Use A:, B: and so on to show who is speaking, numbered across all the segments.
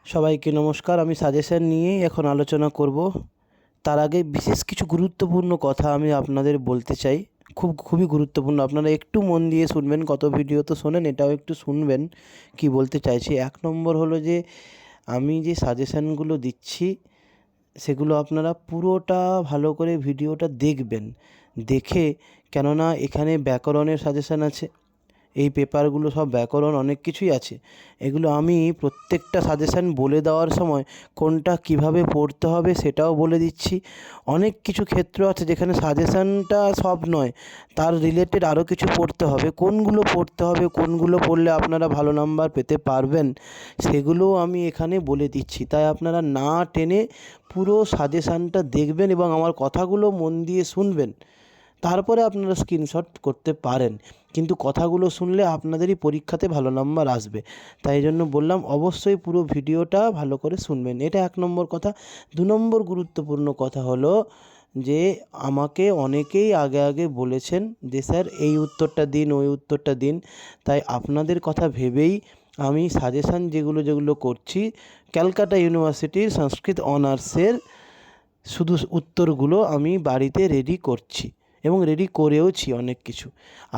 A: সবাইকে নমস্কার। আমি সাজেশন নিয়েই এখন আলোচনা করব। তার আগে বিশেষ কিছু গুরুত্বপূর্ণ কথা আমি আপনাদের বলতে চাই। খুবই গুরুত্বপূর্ণ, আপনারা একটু মন দিয়ে শুনবেন। কত ভিডিও তো শোনেন, এটাও একটু শুনবেন কি বলতে চাইছি। এক নম্বর হলো যে আমি যে সাজেশানগুলো দিচ্ছি সেগুলো আপনারা পুরোটা ভালো করে ভিডিওটা দেখবেন। দেখে, কেননা এখানে ব্যাকরণের সাজেশান আছে, এই পেপারগুলো সব ব্যাকরণ অনেক কিছুই আছে। এগুলো আমি প্রত্যেকটা সাজেশান বলে দেওয়ার সময় কোনটা কিভাবে পড়তে হবে সেটাও বলে দিচ্ছি। অনেক কিছু ক্ষেত্র আছে যেখানে সাজেশানটা সব নয়, তার রিলেটেড আরও কিছু পড়তে হবে। কোনগুলো পড়তে হবে, কোনগুলো পড়লে আপনারা ভালো নাম্বার পেতে পারবেন, সেগুলোও আমি এখানে বলে দিচ্ছি। তাই আপনারা না টেনে পুরো সাজেশানটা দেখবেন এবং আমার কথাগুলো মন দিয়ে শুনবেন। তারপরে আপনারা স্ক্রিনশট করতে পারেন, কিন্তু কথাগুলো শুনলে আপনাদেরই পরীক্ষাতে ভালো নাম্বার আসবে। তাই জন্য বললাম অবশ্যই পুরো ভিডিওটা ভালো করে শুনবেন। এটা এক নম্বর কথা। দু নম্বর গুরুত্বপূর্ণ কথা হলো যে আমাকে অনেকেই আগে বলেছেন যে স্যার এই উত্তরটা দিন, ওই উত্তরটা দিন। তাই আপনাদের কথা ভেবেই আমি সাজেশান যেগুলো করছি, ক্যালকাটা ইউনিভার্সিটির সংস্কৃত অনার্সের শুধু উত্তরগুলো আমি বাড়িতে রেডি করছি এবং রেডি করেওছি অনেক কিছু।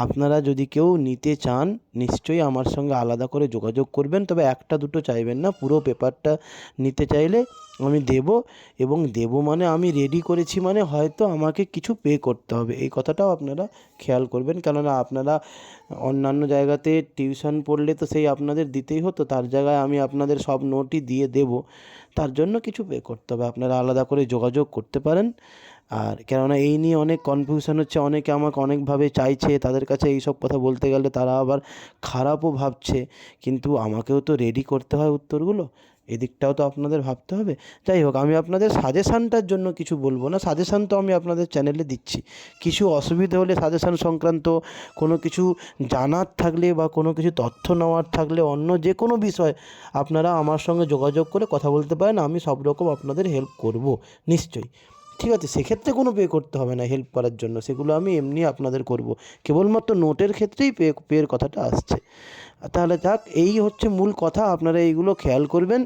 A: আপনারা যদি কেউ নিতে চান নিশ্চয়ই আমার সঙ্গে আলাদা করে যোগাযোগ করবেন, তবে একটা দুটো চাইবেন না, পুরো পেপারটা নিতে চাইলে আমি দেব। এবং দেব মানে আমি রেডি করেছি মানে হয়তো আমাকে কিছু পে করতে হবে, এই কথাটাও আপনারা খেয়াল করবেন। কেননা আপনারা অন্যান্য জায়গাতে টিউশন পড়লে তো সেই আপনাদের দিতেই হতো, তার জায়গায় আমি আপনাদের সব নোটই দিয়ে দেব, তার জন্য কিছু পে করতে হবে। আপনারা আলাদা করে যোগাযোগ করতে পারেন। আর কেননা এই নিয়ে অনেক কনফিউশন হচ্ছে, অনেকে আমাকে অনেকভাবে চাইছে, তাদের কাছে এই সব কথা বলতে গেলে তারা আবার খারাপও ভাবছে, কিন্তু আমাকেও তো রেডি করতে হয় উত্তরগুলো, এদিকটাও তো আপনাদের ভাবতে হবে। যাই হোক, আমি আপনাদের সাজেশানটার জন্য কিছু বলবো না, সাজেশান তো আমি আপনাদের চ্যানেলে দিচ্ছি। কিছু অসুবিধা হলে সাজেশান সংক্রান্ত কোনো কিছু জানার থাকলে বা কোনো কিছু তথ্য নেওয়ার থাকলে, অন্য যে কোনো বিষয় আপনারা আমার সঙ্গে যোগাযোগ করে কথা বলতে পারেন। আমি সব রকম আপনাদের হেল্প করব নিশ্চয়ই। ঠিক আছে, সেক্ষেত্রে কোনো পে করতে হবে না হেল্প করার জন্য, সেগুলো আমি এমনি আপনাদের করব। কেবলমাত্র নোটের ক্ষেত্রেই পের কথাটা আসছে। তাহলে যাক, এই হচ্ছে মূল কথা, আপনারা এইগুলো খেয়াল করবেন।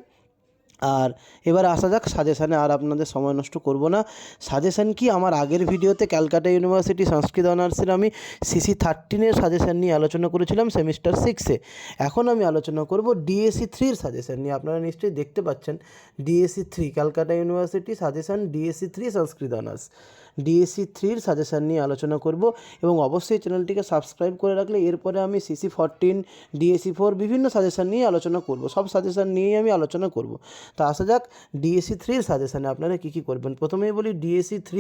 A: আর এবার আসা যাক সাজেশানে, আর আপনাদের সময় নষ্ট করব না। সাজেশান কি, আমার আগের ভিডিওতে ক্যালকাটা ইউনিভার্সিটি সংস্কৃত অনার্সের আমি CC13-এর সাজেশান নিয়ে আলোচনা করেছিলাম সেমিস্টার 6-এ। এখন আমি আলোচনা করব DSE3-র সাজেশান নিয়ে। আপনারা নিশ্চয়ই দেখতে পাচ্ছেন DSE3, Calcutta university suggestion DSE3 সংস্কৃত অনার্স। DSE3-র সাজেশান নিয়ে আলোচনা করব এবং অবশ্যই চ্যানেলটিকে সাবস্ক্রাইব করে রাখলে এরপরে আমি CC14, DSE4 বিভিন্ন সাজেশান নিয়ে আলোচনা করব। সব সাজেশান নিয়েই আমি আলোচনা করব। তা আসা যাক DSE3-র সাজেশানে আপনারা কী করবেন। প্রথমেই বলি DSE3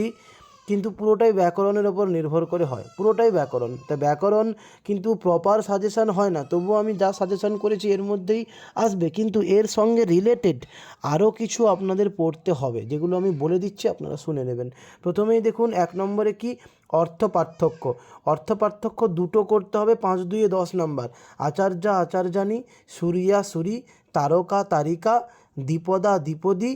A: কিন্তু পুরোটাই ব্যাকরণের ওপর নির্ভর করে হয়, পুরোটাই ব্যাকরণ। তা ব্যাকরণ কিন্তু প্রপার সাজেশান হয় না, তবুও আমি যা সাজেশান করেছি এর মধ্যেই আসবে, কিন্তু এর সঙ্গে রিলেটেড আরও কিছু আপনাদের পড়তে হবে, যেগুলো আমি বলে দিচ্ছি, আপনারা শুনে নেবেন। প্রথমেই দেখুন 1 নম্বরে কি, অর্থ পার্থক্য। অর্থ পার্থক্য দুটো করতে হবে, 5 2 10 নম্বর। আচার্যা আচার্যানী, সূর্যা সূরি, তারকা তারিকা, দ্বিপদা দ্বিপদী,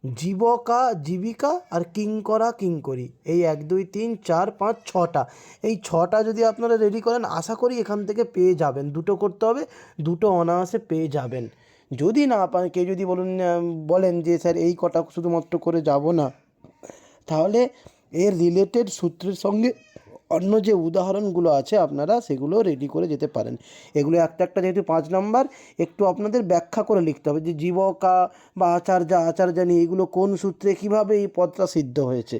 A: জীবকা জীবিকা আর কিঙ্করা কিঙ্করী। এই 1 2 3 4 5 6টা, এই 6টা যদি আপনারা রেডি করেন আশা করি এখান থেকে পেয়ে যাবেন। দুটো করতে হবে, দুটো অনায়াসে পেয়ে যাবেন। যদি না পান, কেউ যদি বলেন যে স্যার এই কটা শুধুমাত্র করে যাব না, তাহলে এর রিলেটেড সূত্রের সঙ্গে অন্য যে উদাহরণগুলো আছে আপনারা সেগুলো রেডি করে যেতে পারেন। এগুলো একটা একটা যেহেতু 5 নাম্বার, একটু আপনাদের ব্যাখ্যা করে লিখতে হবে যে জীবকা বা আচার্যা আচার্যানী এগুলো কোন সূত্রে কীভাবে এই পদটা সিদ্ধ হয়েছে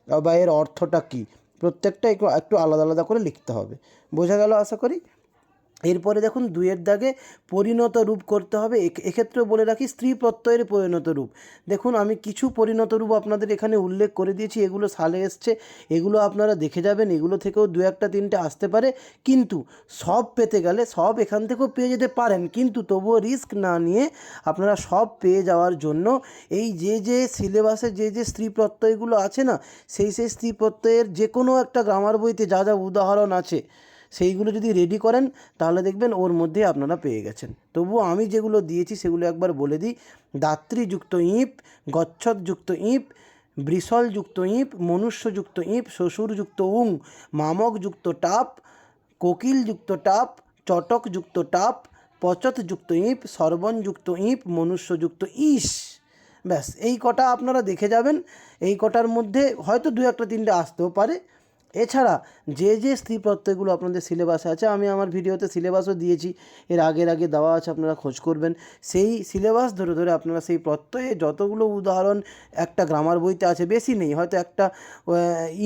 A: বা এর অর্থটা কী, প্রত্যেকটা একটু একটু আলাদা আলাদা করে লিখতে হবে। বোঝা গেল আশা করি। এরপরে দেখুন 2-এর দাগে পরিণত রূপ করতে হবে। এক্ষেত্রেও বলে রাখি স্ত্রী প্রত্যয়ের পরিণত রূপ। দেখুন আমি কিছু পরিণত রূপ আপনাদের এখানে উল্লেখ করে দিয়েছি, এগুলো সালে এসছে, এগুলো আপনারা দেখে যাবেন। এগুলো থেকেও 2 একটা 3টে আসতে পারে, কিন্তু সব পেতে গেলে সব এখান থেকেও পেয়ে যেতে পারেন, কিন্তু তবুও রিস্ক না নিয়ে আপনারা সব পেয়ে যাওয়ার জন্য এই যে সিলেবাসে যে স্ত্রী প্রত্যয়গুলো আছে না, সেই স্ত্রী প্রত্যয়ের যে কোনো একটা গ্রামার বইতে যা যা উদাহরণ আছে সেইগুলো যদি রেডি করেন তাহলে দেখবেন ওর মধ্যে আপনারা পেয়ে গেছেন। তবুও আমি যেগুলো দিয়েছি সেগুলো একবার বলে দিই। দাত্রীযুক্ত ইপ, গচ্ছৎযুক্ত ইপ, বৃষলযুক্ত ইপ, মনুষ্যযুক্ত ইপ, শ্বশুরযুক্ত উং, মামকযুক্ত টাপ, কোকিলযুক্ত টাপ, চটকযুক্ত টাপ, পচতযুক্ত ইঁপ, সর্বণযুক্ত ইঁপ, মনুষ্যযুক্ত ইস। ব্যাস এই কটা আপনারা দেখে যাবেন। এই কটার মধ্যে হয়তো 2-1-3টে আসতেও পারে। এছাড়া যে স্ত্রী প্রত্যয়গুলো আপনাদের সিলেবাসে আছে, আমি আমার ভিডিওতে সিলেবাসও দিয়েছি, এর আগে দেওয়া আছে, আপনারা খোঁজ করবেন। সেই সিলেবাস ধরে ধরে আপনারা সেই প্রত্যয়ে যতগুলো উদাহরণ একটা গ্রামার বইতে আছে, বেশি নেই, হয়তো একটা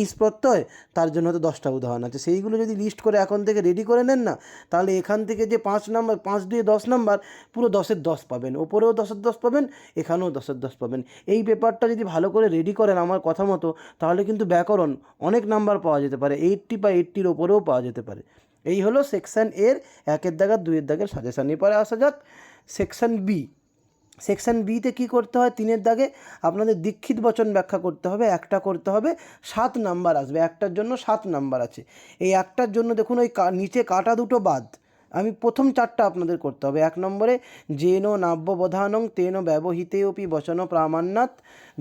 A: ইস প্রত্যয়, তার জন্য হয়তো 10টা উদাহরণ আছে, সেইগুলো যদি লিস্ট করে এখন থেকে রেডি করে নেন না, তাহলে এখান থেকে যে 5 নাম্বার, 5 দিয়ে 10 নাম্বার, পুরো 10-এর 10 পাবেন, ওপরেও 10-এর 10 পাবেন, এখানেও 10-এর 10 পাবেন। এই পেপারটা যদি ভালো করে রেডি করেন আমার কথা মতো, তাহলে কিন্তু ব্যাকরণ অনেক নাম্বার পাওয়া যেতে পারে, 80 বা 80-র ওপরেও পাওয়া যেতে পারে। এই হলো সেকশন এর 1-এর দাগের 2-এর দাগের সাজেশান। এরপরে আসা যাক সেকশন বি। সেকশন বিতে কী করতে হয়, 3-এর দাগে আপনাদের দীক্ষিত বচন ব্যাখ্যা করতে হবে, একটা করতে হবে, 7 নাম্বার আসবে, একটার জন্য 7 নাম্বার আছে। এই একটার জন্য দেখুন ওই নিচে কাটা দুটো বাদ, আমি প্রথম 4টা আপনাদের করতে হবে। 1 নম্বরে যেন নাব্যবধানং তেন ব্যবহিতেপি বচন প্রামাণ্যাৎ।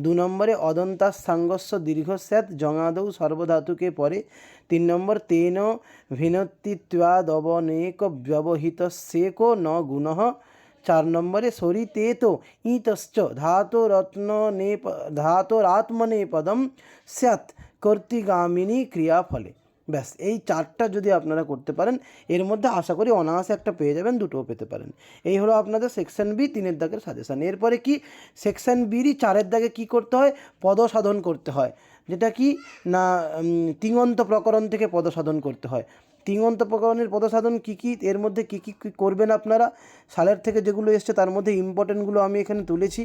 A: 2 নম্বরে অদন্তাস সাঙ্গস্য দীর্ঘস্যাৎ জঙাদৌ সর্বধাতুকে পরে। 3 নম্বর তেন ভিনত্তিত্বাদবনেক ব্যবহিতস্যেকো ন গুণঃ। 4 নম্বরে সরিতেত ইতশ্চ ধাতোরাত্মনেপদম স্যাৎ কর্তৃগামিনী ক্রিয়াফলে। ব্যাস এই 4টা যদি আপনারা করতে পারেন, এর মধ্যে আশা করি অনায়াসে একটা পেয়ে যাবেন, 2টোও পেতে পারেন। এই হলো আপনাদের সেকশন বি 3-এর দাগের সাজেশান। এরপরে কি সেকশন বিরই 4-এর দাগে কী করতে হয়, পদসাধন করতে হয়, যেটা কি না তিঙন্ত প্রকরণ থেকে পদসাধন করতে হয়। তিঙন্ত প্রকরণের পদসাধন কী কী, এর মধ্যে কী কী করবেন আপনারা, সালের থেকে যেগুলো এসছে তার মধ্যে ইম্পর্টেন্টগুলো আমি এখানে তুলেছি।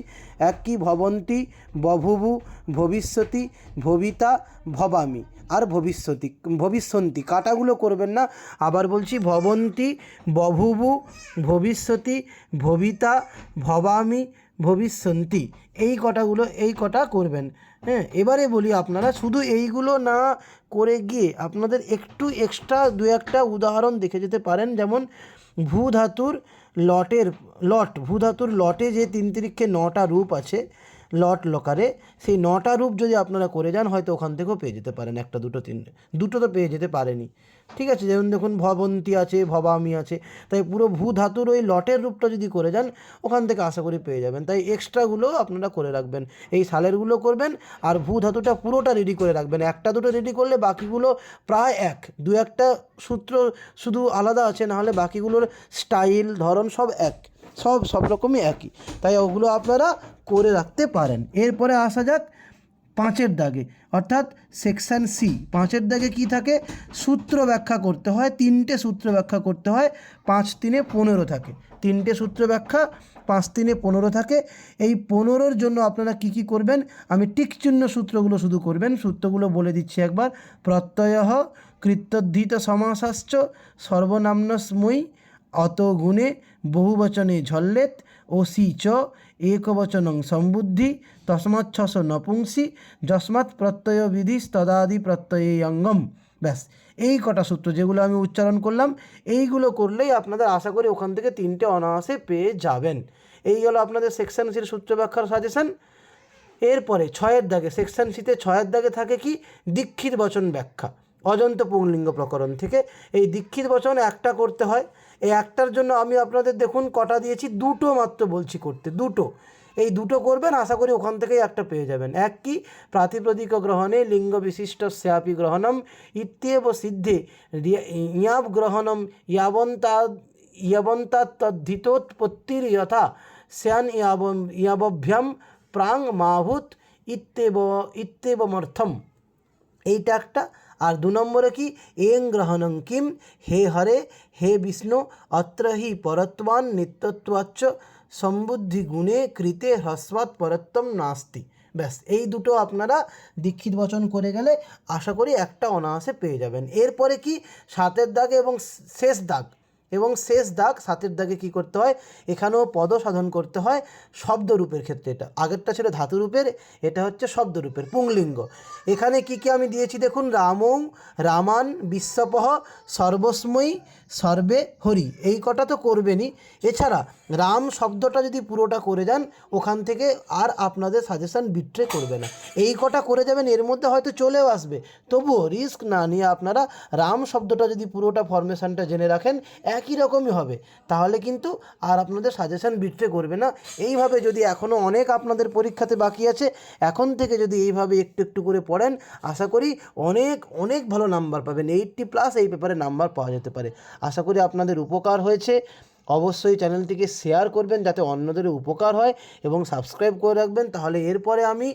A: এক কি ভবন্তি, বভুভু, ভবিষ্যতি, ভবিতা, ভবামি আর ভবিষ্যন্তি। কাটাগুলো করবেন না, আবার বলছি, ভবন্তি, বভুভু, ভবিষ্যতি, ভবিতা, ভবামি, ভবিষ্যন্তি, এই কটা করবেন। হ্যাঁ, এবারে বলি, আপনারা শুধু এইগুলো না করে গিয়ে আপনাদের একটু এক্সট্রা 2-1টা উদাহরণ দেখে যেতে পারেন। যেমন ভূ ধাতুর লটে যে 3 তিরিক্ষে 9টা রূপ আছে, লট লকারে, সেই 9টা রূপ যদি আপনারা করে যান, হয়তো ওখান থেকেও পেয়ে যেতে পারেন 1টা 2টো 3টে, 2টো তো পেয়ে যেতে পারেনি। ঠিক আছে, যেমন দেখুন ভবন্তি আছে, ভবামি আছে, তাই পুরো ভূ ধাতুর ওই লটের রূপটা যদি করে যান, ওখান থেকে আশা করি পেয়ে যাবেন। তাই এক্সট্রাগুলো আপনারা করে রাখবেন, এই সালেরগুলো করবেন, আর ভূ ধাতুটা পুরোটা রেডি করে রাখবেন। 1টা 2টো রেডি করলে বাকিগুলো প্রায় এক, 2-1টা সূত্র শুধু আলাদা আছে, নাহলে বাকিগুলোর স্টাইল, ধরন সব এক, সব রকমই একই, তাই ওগুলো আপনারা করে রাখতে পারেন। এরপরে আসা যাক 5-এর দাগে, অর্থাৎ সেকশন সি। 5-এর দাগে কী থাকে, সূত্র ব্যাখ্যা করতে হয়, 3টে সূত্র ব্যাখ্যা করতে হয়, 5-3 15 থাকে, 3টে সূত্র ব্যাখ্যা, 5-3 15 থাকে। এই 15-র জন্য আপনারা কি কি করবেন, আমি টিকচিহ্ন সূত্রগুলো শুধু করবেন, সূত্রগুলো বলে দিচ্ছি একবার। প্রত্যয়ঃ কৃত্যোদ্ধৃত সমাসাশ্চ সর্বনাম্নস্মৈ অত গুণে বহুবচনে ঝল্লেত ওসি চ একবচনং সম্বুদ্ধি তস্মাচ্ছস নপুংসি যস্মাৎ প্রত্যয় বিধি তদাদি প্রত্যয়ঙ্গম। ব্যাস এই কটা সূত্র যেগুলো আমি উচ্চারণ করলাম, এইগুলো করলেই আপনাদের আশা করি ওখান থেকে 3টে অনায়াসে পেয়ে যাবেন। এই হলো আপনাদের সেকশন সির সূত্র ব্যাখ্যার সাজেশন। এরপরে 6-এর দাগে, সেকশন সিতে 6-এর দাগে থাকে কি, দীক্ষিত বচন ব্যাখ্যা, অজন্ত পুংলিঙ্গ প্রকরণ থেকে। এই দীক্ষিত বচন একটা করতে হয়, এই একটার জন্য আমি আপনাদের দেখুন কটা দিয়েছি, 2টো মাত্র বলছি করতে, 2টো, এই 2টো করবেন, আশা করি ওখান থেকেই একটা পেয়ে যাবেন। এক কি, প্রাতিপ্রদিক গ্রহণে লিঙ্গ বিশিষ্ট স্যাপি গ্রহণম ইত্যেব সিদ্ধে ইয়াব গ্রহণম ইয়াবন্তাত্তদ্ধিতোৎপত্তির যথা স্যান ইয়াবভ্যাম প্রাং মাভূত ইত্যেবমর্থম, এইটা একটা। আর 2 নম্বরে কি, এং গ্রহণং কিম হে হরে হে বিষ্ণু অত্র হি পরত্বান নিত্যত্বাচ্চ সম্বুদ্ধি গুণে কৃতে হ্রস্বাৎ পরত্বম নাস্তি। ব্যাস এই 2টো আপনারা দীক্ষিত বচন করে গেলে আশা করি একটা অনায়াসে পেয়ে যাবেন। এরপরে কি, 7-এর দাগে এবং শেষ দাগ, 7-এর দাগে কী করতে হয়, এখানেও পদ সাধন করতে হয় শব্দরূপের ক্ষেত্রে। এটা আগেরটা ছিল ধাতুরূপের, এটা হচ্ছে শব্দরূপের পুংলিঙ্গ। এখানে কি কি আমি দিয়েছি দেখুন, রামং রামান বিশ্বপহ সর্বস্ময়ী সর্বে হরি, এই কটা তো করবেনই। এছাড়া রাম শব্দটা যদি পুরোটা করে যান, ওখান থেকে আর আপনাদের সাজেশান বিট্রে করবে না। এই কটা করে যাবেন, এর মধ্যে হয়তো চলেও আসবে, তবুও রিস্ক না নিয়ে আপনারা রাম শব্দটা যদি পুরোটা ফরমেশনটা জেনে রাখেন, একই রকমই হবে, তাহলে কিন্তু আর আপনাদের সাজেশান বিট্রে করবে না। এইভাবে যদি এখনও অনেক আপনাদের পরীক্ষাতে বাকি আছে, এখন থেকে যদি এইভাবে একটু একটু করে পড়েন, আশা করি অনেক অনেক ভালো নাম্বার পাবেন। 80+ এই পেপারে নাম্বার পাওয়া যেতে পারে। আশা করি আপনাদের উপকার হয়েছে। অবশ্যই চ্যানেলটিকে শেয়ার করবেন যাতে অন্যদেরও উপকার হয়, এবং সাবস্ক্রাইব করে রাখবেন। তাহলে এরপরে আমি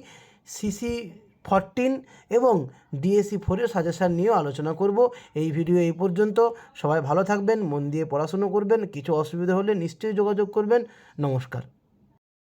A: CC14 এবং DSE4 সাজেশান নিয়েও আলোচনা করব। এই ভিডিও এই পর্যন্ত। সবাই ভালো থাকবেন, মন দিয়ে পড়াশুনো করবেন। কিছু অসুবিধা হলে নিশ্চয়ই যোগাযোগ করবেন। নমস্কার।